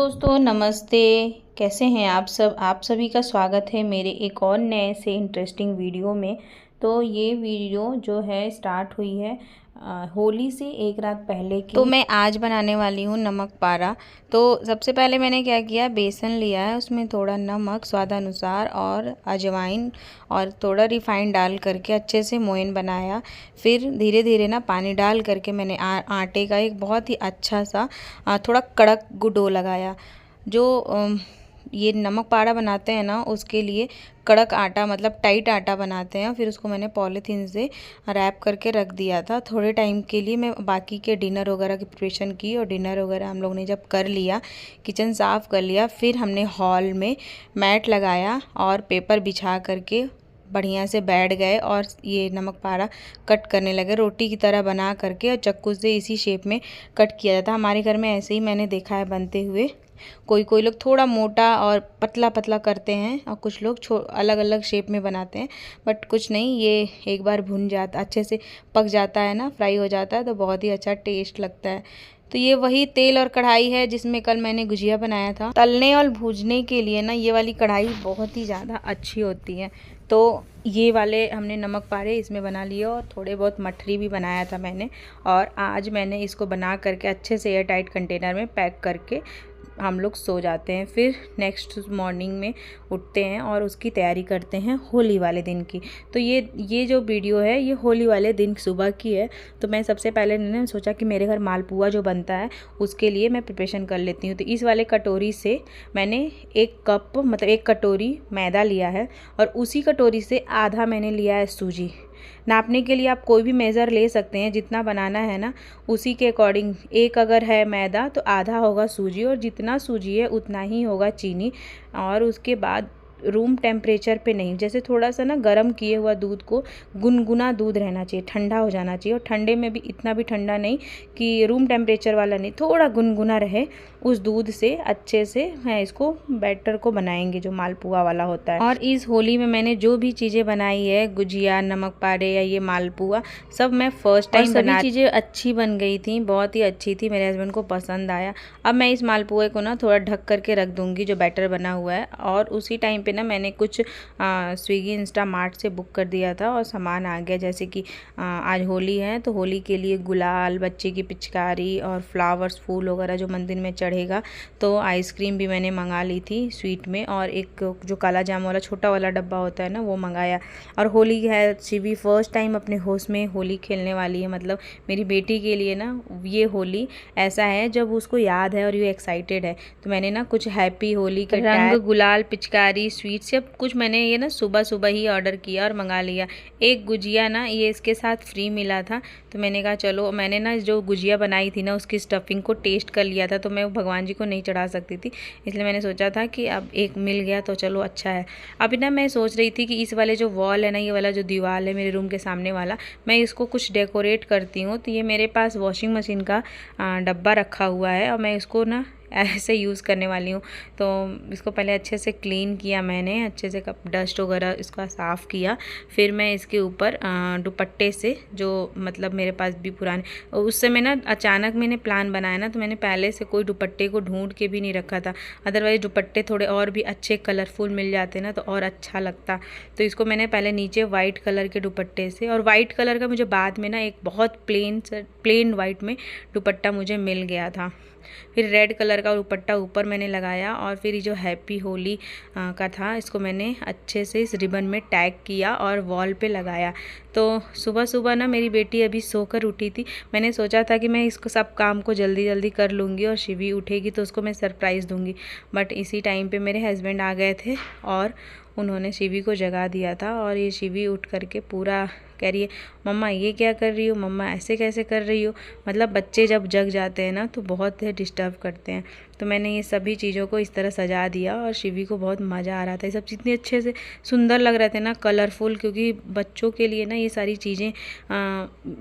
दोस्तों नमस्ते। कैसे हैं आप सब। आप सभी का स्वागत है मेरे एक और नए से इंटरेस्टिंग वीडियो में। तो ये वीडियो जो है स्टार्ट हुई है होली से एक रात पहले की। तो मैं आज बनाने वाली हूँ नमक पारा। तो सबसे पहले मैंने क्या किया, बेसन लिया है, उसमें थोड़ा नमक स्वादानुसार और अजवाइन और थोड़ा रिफाइंड डाल करके अच्छे से मोयन बनाया। फिर धीरे धीरे ना पानी डाल करके मैंने आटे का एक बहुत ही अच्छा सा थोड़ा कड़क डो लगाया। जो ये नमक पारा बनाते हैं ना, उसके लिए कड़क आटा मतलब टाइट आटा बनाते हैं। फिर उसको मैंने पॉलीथीन से रैप करके रख दिया था थोड़े टाइम के लिए। मैं बाकी के डिनर वगैरह की प्रिपरेशन की और डिनर वगैरह हम लोग ने जब कर लिया, किचन साफ़ कर लिया, फिर हमने हॉल में मैट लगाया और पेपर बिछा करके बढ़िया से बैठ गए और ये नमक पारा कट करने लगे। रोटी की तरह बना करके और चाकू से इसी शेप में कट किया जाता है। हमारे घर में ऐसे ही मैंने देखा है बनते हुए। कोई लोग थोड़ा मोटा और पतला पतला करते हैं और कुछ लोग अलग अलग शेप में बनाते हैं, बट कुछ नहीं, ये एक बार भुन जाता अच्छे से पक जाता है ना, फ्राई हो जाता है तो बहुत ही अच्छा टेस्ट लगता है। तो ये वही तेल और कढ़ाई है जिसमें कल मैंने गुजिया बनाया था। तलने और भूजने के लिए ना ये वाली कढ़ाई बहुत ही ज़्यादा अच्छी होती है। तो ये वाले हमने नमक पारे इसमें बना लिए और थोड़े बहुत मठरी भी बनाया था मैंने। और आज मैंने इसको बना करके अच्छे से एयर टाइट कंटेनर में पैक करके हम लोग सो जाते हैं। फिर नेक्स्ट मॉर्निंग में उठते हैं और उसकी तैयारी करते हैं होली वाले दिन की। तो ये जो वीडियो है ये होली वाले दिन सुबह की है। तो मैं सबसे पहले मैंने सोचा कि मेरे घर मालपुआ जो बनता है उसके लिए मैं प्रिपरेशन कर लेती हूँ। तो इस वाले कटोरी से मैंने एक कप मतलब एक कटोरी मैदा लिया है और उसी कटोरी से आधा मैंने लिया है सूजी। नापने के लिए आप कोई भी मेज़र ले सकते हैं, जितना बनाना है ना उसी के अकॉर्डिंग। एक अगर है मैदा तो आधा होगा सूजी और जितना सूजी है उतना ही होगा चीनी। और उसके बाद रूम टेम्परेचर पे नहीं, जैसे थोड़ा सा ना गर्म किए हुआ दूध को, गुनगुना दूध रहना चाहिए, ठंडा हो जाना चाहिए। और ठंडे में भी इतना भी ठंडा नहीं कि रूम टेम्परेचर वाला नहीं, थोड़ा गुनगुना रहे। उस दूध से अच्छे से है इसको बैटर को बनाएंगे जो मालपुआ वाला होता है। और इस होली में मैंने जो भी चीज़ें बनाई है, गुजिया, नमक पारे या ये मालपुआ, सब मैं फर्स्ट टाइम बना। सभी चीज़ें अच्छी बन गई थी, बहुत ही अच्छी थी, मेरे हस्बैंड को पसंद आया। अब मैं इस मालपुए को ना थोड़ा ढक करके रख दूँगी जो बैटर बना हुआ है। और उसी टाइम पे ना मैंने कुछ स्विगी इंस्टामार्ट से बुक कर दिया था और सामान आ गया। जैसे कि आज होली है तो होली के लिए गुलाल, बच्चे की पिचकारी और फ्लावर्स, फूल वगैरह जो मंदिर में चढ़ेगा। तो आइसक्रीम भी मैंने मंगा ली थी स्वीट में, और एक जो काला जाम वाला छोटा वाला डब्बा होता है ना वो मंगाया। और होली है, शिवी फर्स्ट टाइम अपने होश में होली खेलने वाली है। मतलब मेरी बेटी के लिए ना ये होली ऐसा है जब उसको याद है और ये एक्साइटेड है। तो मैंने ना कुछ हैप्पी होली के रंग, गुलाल, पिचकारी, स्वीट सब कुछ मैंने ये ना सुबह सुबह ही ऑर्डर किया और मंगा लिया। एक गुजिया ना ये इसके साथ फ्री मिला था, तो मैंने कहा चलो, मैंने ना जो गुजिया बनाई थी ना उसकी स्टफिंग को टेस्ट कर लिया था, तो मैं भगवान जी को नहीं चढ़ा सकती थी, इसलिए मैंने सोचा था कि अब एक मिल गया तो चलो अच्छा है। अभी ना मैं सोच रही थी कि इस वाले जो वॉल है ना, ये वाला जो दीवार है मेरे रूम के सामने वाला, मैं इसको कुछ डेकोरेट करती हूँ। तो ये मेरे पास वॉशिंग मशीन का डब्बा रखा हुआ है और मैं इसको ना ऐसे यूज़ करने वाली हूँ। तो इसको पहले अच्छे से क्लीन किया मैंने, अच्छे से डस्ट वगैरह इसका साफ़ किया। फिर मैं इसके ऊपर दुपट्टे से, जो मतलब मेरे पास भी पुराने, उस समय ना अचानक मैंने प्लान बनाया ना, तो मैंने पहले से कोई दुपट्टे को ढूंढ के भी नहीं रखा था। अदरवाइज़ दुपट्टे थोड़े और भी अच्छे कलरफुल मिल जाते ना तो और अच्छा लगता। तो इसको मैंने पहले नीचे वाइट कलर के दुपट्टे से, और वाइट कलर का मुझे बाद में ना एक बहुत प्लेन वाइट में दुपट्टा मुझे मिल गया था। फिर रेड कलर का दुपट्टा ऊपर मैंने लगाया और फिर ये जो हैप्पी होली का था इसको मैंने अच्छे से इस रिबन में टैग किया और वॉल पे लगाया। तो सुबह सुबह ना मेरी बेटी अभी सोकर उठी थी, मैंने सोचा था कि मैं इसको सब काम को जल्दी जल्दी कर लूँगी और शिवी उठेगी तो उसको मैं सरप्राइज़ दूँगी। बट इसी टाइम पे मेरे हस्बैंड आ गए थे और उन्होंने शिवी को जगा दिया था। और ये शिवी उठ करके पूरा कह रही है, मम्मा ये क्या कर रही हो, मम्मा ऐसे कैसे कर रही हो। मतलब बच्चे जब जग जाते हैं ना तो बहुत डिस्टर्ब करते हैं। तो मैंने ये सभी चीज़ों को इस तरह सजा दिया और शिवी को बहुत मज़ा आ रहा था। ये सब जितने अच्छे से सुंदर लग रहे थे ना, कलरफुल, क्योंकि बच्चों के लिए ना ये सारी चीज़ें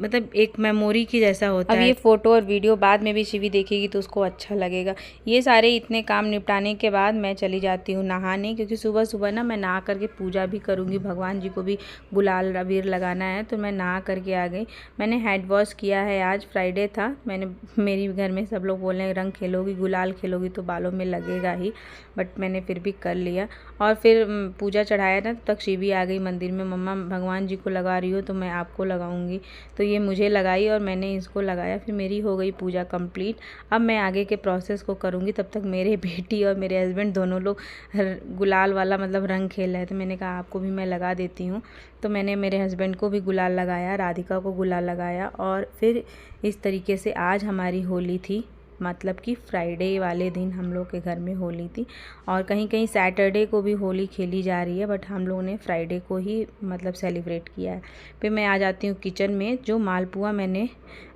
मतलब एक मेमोरी की जैसा होता है। अब ये फ़ोटो और वीडियो बाद में भी शिवी देखेगी तो उसको अच्छा लगेगा। ये सारे इतने काम निपटाने के बाद मैं चली जाती हूँ नहाने, क्योंकि सुबह सुबह ना मैं नहा करके पूजा भी करूँगी, भगवान जी को भी गुलाल अबीर लगाना है। तो मैं नहा करके आ गई। मैंने हेड वॉश किया है, आज फ्राइडे था। मेरी घर में सब लोग बोल रहे हैं रंग खेलोगी, गुलाल खेलोगी, खेलोगी तो बालों में लगेगा ही, बट मैंने फिर भी कर लिया। और फिर पूजा चढ़ाया ना, तब तक शिवी आ गई मंदिर में, मम्मा भगवान जी को लगा रही हो तो मैं आपको लगाऊंगी। तो ये मुझे लगाई और मैंने इसको लगाया, फिर मेरी हो गई पूजा कंप्लीट। अब मैं आगे के प्रोसेस को करूँगी, तब तक मेरे बेटी और मेरे हस्बैंड दोनों लोग गुलाल वाला मतलब रंग खेल रहे थे। मैंने कहा आपको भी मैं लगा देती हूँ, तो मैंने मेरे हस्बैंड को भी गुलाल लगाया, राधिका को गुलाल लगाया। और फिर इस तरीके से आज हमारी होली थी, मतलब कि फ्राइडे वाले दिन हम लोग के घर में होली थी। और कहीं कहीं सैटरडे को भी होली खेली जा रही है, बट हम लोगों ने फ्राइडे को ही मतलब सेलिब्रेट किया है। फिर मैं आ जाती हूँ किचन में। जो मालपुआ मैंने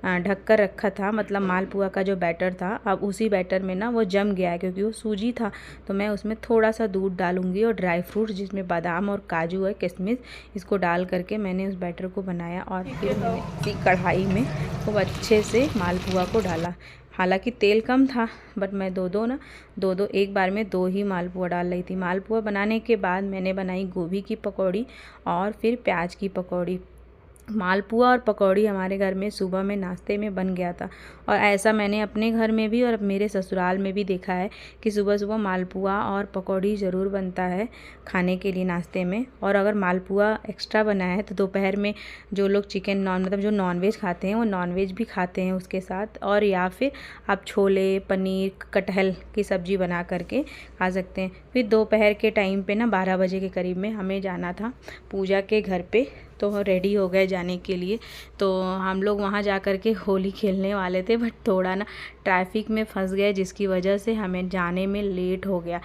ढक कर रखा था, मतलब मालपुआ का जो बैटर था, अब उसी बैटर में ना वो जम गया है क्योंकि वो सूजी था, तो मैं उसमें थोड़ा सा दूध डालूंगी और ड्राई फ्रूट्स जिसमें बादाम और काजू है, किशमिश, इसको डाल करके मैंने उस बैटर को बनाया। और फिर मैंने इसी कढ़ाई में खूब अच्छे से मालपुआ को डाला। हालांकि तेल कम था, बट मैं दो दो एक बार में 2 ही मालपुआ डाल रही थी। मालपुआ बनाने के बाद मैंने बनाई गोभी की पकौड़ी और फिर प्याज की पकौड़ी। मालपुआ और पकौड़ी हमारे घर में सुबह में नाश्ते में बन गया था, और ऐसा मैंने अपने घर में भी और मेरे ससुराल में भी देखा है कि सुबह सुबह मालपुआ और पकौड़ी ज़रूर बनता है खाने के लिए नाश्ते में। और अगर मालपुआ एक्स्ट्रा बना है तो दोपहर में जो लोग चिकन मतलब जो नॉनवेज खाते हैं वो नॉनवेज भी खाते हैं उसके साथ, और या फिर आप छोले, पनीर, कटहल की सब्ज़ी बना करके खा सकते हैं। फिर दोपहर के टाइम पे ना 12 बजे के करीब में हमें जाना था पूजा के घर पे, तो रेडी हो गए जाने के लिए। तो हम लोग वहाँ जा कर के होली खेलने वाले थे, बट थोड़ा ना ट्रैफिक में फंस गए, जिसकी वजह से हमें जाने में लेट हो गया।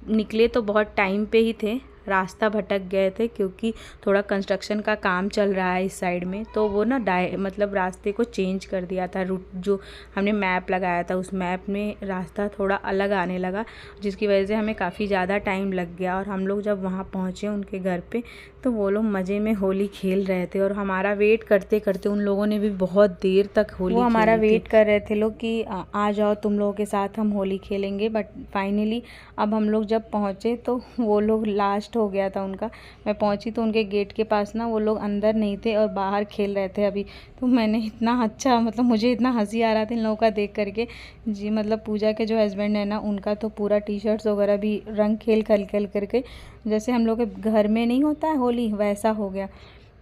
निकले तो बहुत टाइम पे ही थे, रास्ता भटक गए थे क्योंकि थोड़ा कंस्ट्रक्शन का काम चल रहा है इस साइड में, तो वो ना मतलब रास्ते को चेंज कर दिया था। रूट जो हमने मैप लगाया था उस मैप में रास्ता थोड़ा अलग आने लगा, जिसकी वजह से हमें काफ़ी ज़्यादा टाइम लग गया। और हम लोग जब वहाँ पहुँचे उनके घर पे, तो वो लोग मज़े में होली खेल रहे थे, और हमारा वेट करते करते उन लोगों ने भी बहुत देर तक होली वो हमारा वेट कर रहे थे लोग कि आ जाओ तुम लोगों के साथ हम होली खेलेंगे। बट फाइनली अब हम लोग जब पहुँचे तो वो लोग लास्ट हो गया था उनका। मैं पहुंची तो उनके गेट के पास ना वो लोग अंदर नहीं थे और बाहर खेल रहे थे अभी। तो मैंने इतना अच्छा मतलब मुझे इतना हंसी आ रहा था इन लोगों का देख करके जी। मतलब पूजा के जो हस्बैंड है ना, उनका तो पूरा टी-शर्ट्स वगैरह भी रंग खेल करके जैसे हम लोग के घर में नहीं होता है होली, वैसा हो गया।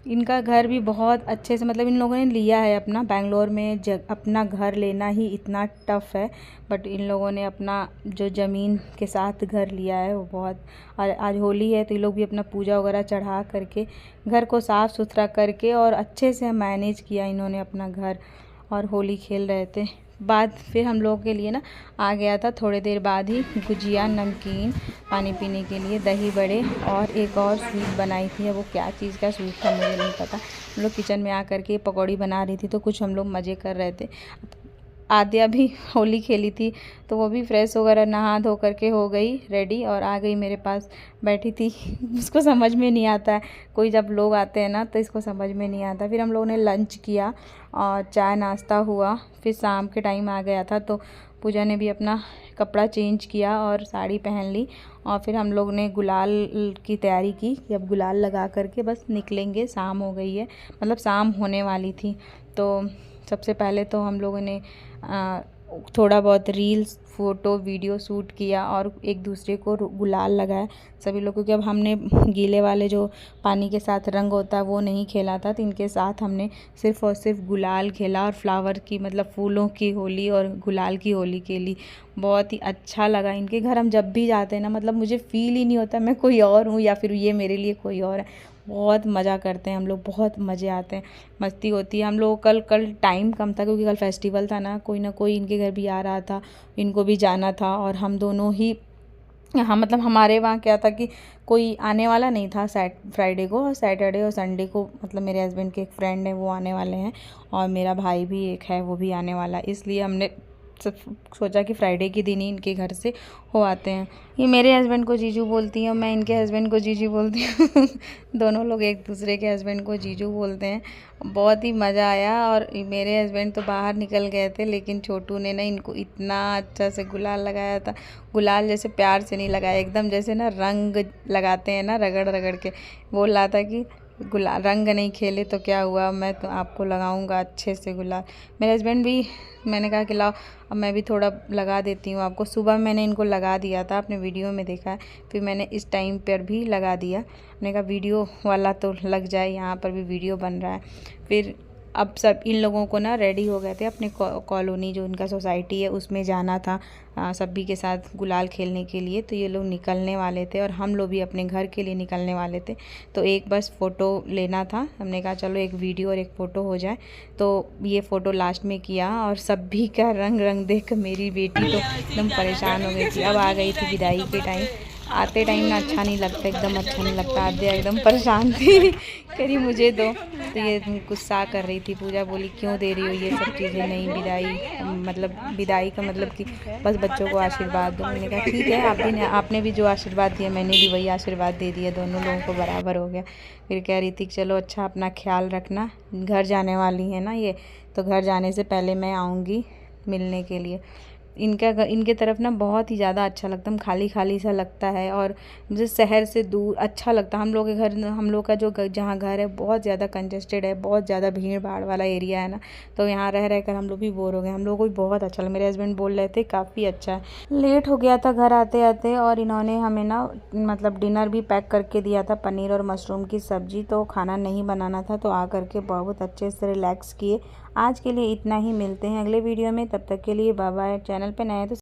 इनका घर भी बहुत अच्छे से मतलब इन लोगों ने लिया है अपना। बेंगलोर में अपना घर लेना ही इतना टफ़ है, बट इन लोगों ने अपना जो ज़मीन के साथ घर लिया है वो बहुत। और आज होली है तो ये लोग भी अपना पूजा वगैरह चढ़ा करके घर को साफ़ सुथरा करके और अच्छे से मैनेज किया इन्होंने अपना घर, और होली खेल रहे थे। बाद फिर हम लोगों के लिए ना आ गया था थोड़ी देर बाद ही गुजिया, नमकीन, पानी पीने के लिए दही बड़े, और एक और स्वीट बनाई थी। वो क्या चीज़ का स्वीट था मुझे नहीं पता। हम लोग किचन में आ करके पकौड़ी बना रही थी, तो कुछ हम लोग मज़े कर रहे थे। आद्या भी होली खेली थी, तो वो भी फ्रेश वगैरह नहा धो करके हो गई रेडी और आ गई मेरे पास बैठी थी। उसको समझ में नहीं आता है, कोई जब लोग आते हैं ना तो इसको समझ में नहीं आता। फिर हम लोगों ने लंच किया और चाय नाश्ता हुआ। फिर शाम के टाइम आ गया था, तो पूजा ने भी अपना कपड़ा चेंज किया और साड़ी पहन ली, और फिर हम लोग ने गुलाल की तैयारी की कि अब गुलाल लगा करके बस निकलेंगे। शाम हो गई है, मतलब शाम होने वाली थी। तो सबसे पहले तो हम लोगों ने थोड़ा बहुत रील्स, फ़ोटो, वीडियो शूट किया और एक दूसरे को गुलाल लगाया सभी लोगों के। अब हमने गीले वाले जो पानी के साथ रंग होता है वो नहीं खेला था, तो इनके साथ हमने सिर्फ़ और सिर्फ गुलाल खेला और फ्लावर की मतलब फूलों की होली और गुलाल की होली खेली। बहुत ही अच्छा लगा। इनके घर हम जब भी जाते हैं ना, मतलब मुझे फ़ील ही नहीं होता मैं कोई और हूँ या फिर ये मेरे लिए कोई और है। बहुत मज़ा करते हैं हम लोग, बहुत मज़े आते हैं, मस्ती होती है। हम लोग कल टाइम कम था क्योंकि कल फेस्टिवल था ना, कोई ना कोई इनके घर भी आ रहा था, इनको भी जाना था, और हम दोनों ही यहाँ मतलब हमारे वहाँ क्या था कि कोई आने वाला नहीं था फ्राइडे को, और सैटरडे और संडे को मतलब मेरे हस्बैंड के एक फ्रेंड है वो आने वाले हैं, और मेरा भाई भी एक है वो भी आने वाला, इसलिए हमने सब सोचा कि फ्राइडे के दिन ही इनके घर से हो आते हैं। ये मेरे हस्बैंड को जीजू बोलती हैं और मैं इनके हस्बैंड को जीजू बोलती हूँ। दोनों लोग एक दूसरे के हस्बैंड को जीजू बोलते हैं। बहुत ही मज़ा आया। और मेरे हस्बैंड तो बाहर निकल गए थे, लेकिन छोटू ने ना इनको इतना अच्छा से गुलाल लगाया था। गुलाल जैसे प्यार से नहीं लगाया, एकदम जैसे ना रंग लगाते हैं ना रगड़ रगड़ के। बोल रहा था कि गुलाल रंग नहीं खेले तो क्या हुआ, मैं तो आपको लगाऊंगा अच्छे से गुलाल। मेरे हस्बैंड भी, मैंने कहा कि लाओ अब मैं भी थोड़ा लगा देती हूँ आपको। सुबह मैंने इनको लगा दिया था, आपने वीडियो में देखा है, फिर मैंने इस टाइम पर भी लगा दिया। मैंने कहा वीडियो वाला तो लग जाए, यहाँ पर भी वीडियो बन रहा है। फिर अब सब इन लोगों को ना रेडी हो गए थे, अपने कॉलोनी जो उनका सोसाइटी है उसमें जाना था सभी के साथ गुलाल खेलने के लिए। तो ये लोग निकलने वाले थे और हम लोग भी अपने घर के लिए निकलने वाले थे। तो एक बस फ़ोटो लेना था, हमने कहा चलो एक वीडियो और एक फ़ोटो हो जाए। तो ये फ़ोटो लास्ट में किया और सभी का रंग देख मेरी बेटी तो एकदम परेशान हो गई थी। अब आ गई थी विदाई के टाइम, आते टाइम ना अच्छा नहीं लगता, एकदम अच्छा नहीं लगता, आधे एकदम परेशान थी करी मुझे दो। तो ये गुस्सा कर रही थी पूजा, बोली क्यों दे रही हो ये सब चीज़ें, नहीं विदाई मतलब विदाई का मतलब कि बस बच्चों को आशीर्वाद दो। मैंने कहा ठीक है, आपने भी जो आशीर्वाद दिया मैंने भी वही आशीर्वाद दे दिया, दोनों लोगों को बराबर हो गया। फिर कह रही थी चलो अच्छा अपना ख्याल रखना, घर जाने वाली है ना ये, तो घर जाने से पहले मैं आऊँगी मिलने के लिए। इनके तरफ ना बहुत ही ज़्यादा अच्छा लगता है, खाली खाली सा लगता है और मुझे शहर से दूर अच्छा लगता है। हम लोग के घर, हम लोग का जो जहाँ घर है बहुत ज़्यादा कंजेस्टेड है, बहुत ज़्यादा भीड़ भाड़ वाला एरिया है ना, तो यहाँ रह कर हम लोग भी बोर हो गए। हम लोग को भी बहुत अच्छा लगा, मेरे हस्बैंड बोल रहे थे काफ़ी अच्छा है। लेट हो गया था घर आते आते और इन्होंने हमें ना मतलब डिनर भी पैक करके दिया था, पनीर और मशरूम की सब्ज़ी, तो खाना नहीं बनाना था, तो आ करके बहुत अच्छे से रिलैक्स किए। आज के लिए इतना ही, मिलते हैं अगले वीडियो में, तब तक के लिए बाय बाय। चैनल पे नए हैं तो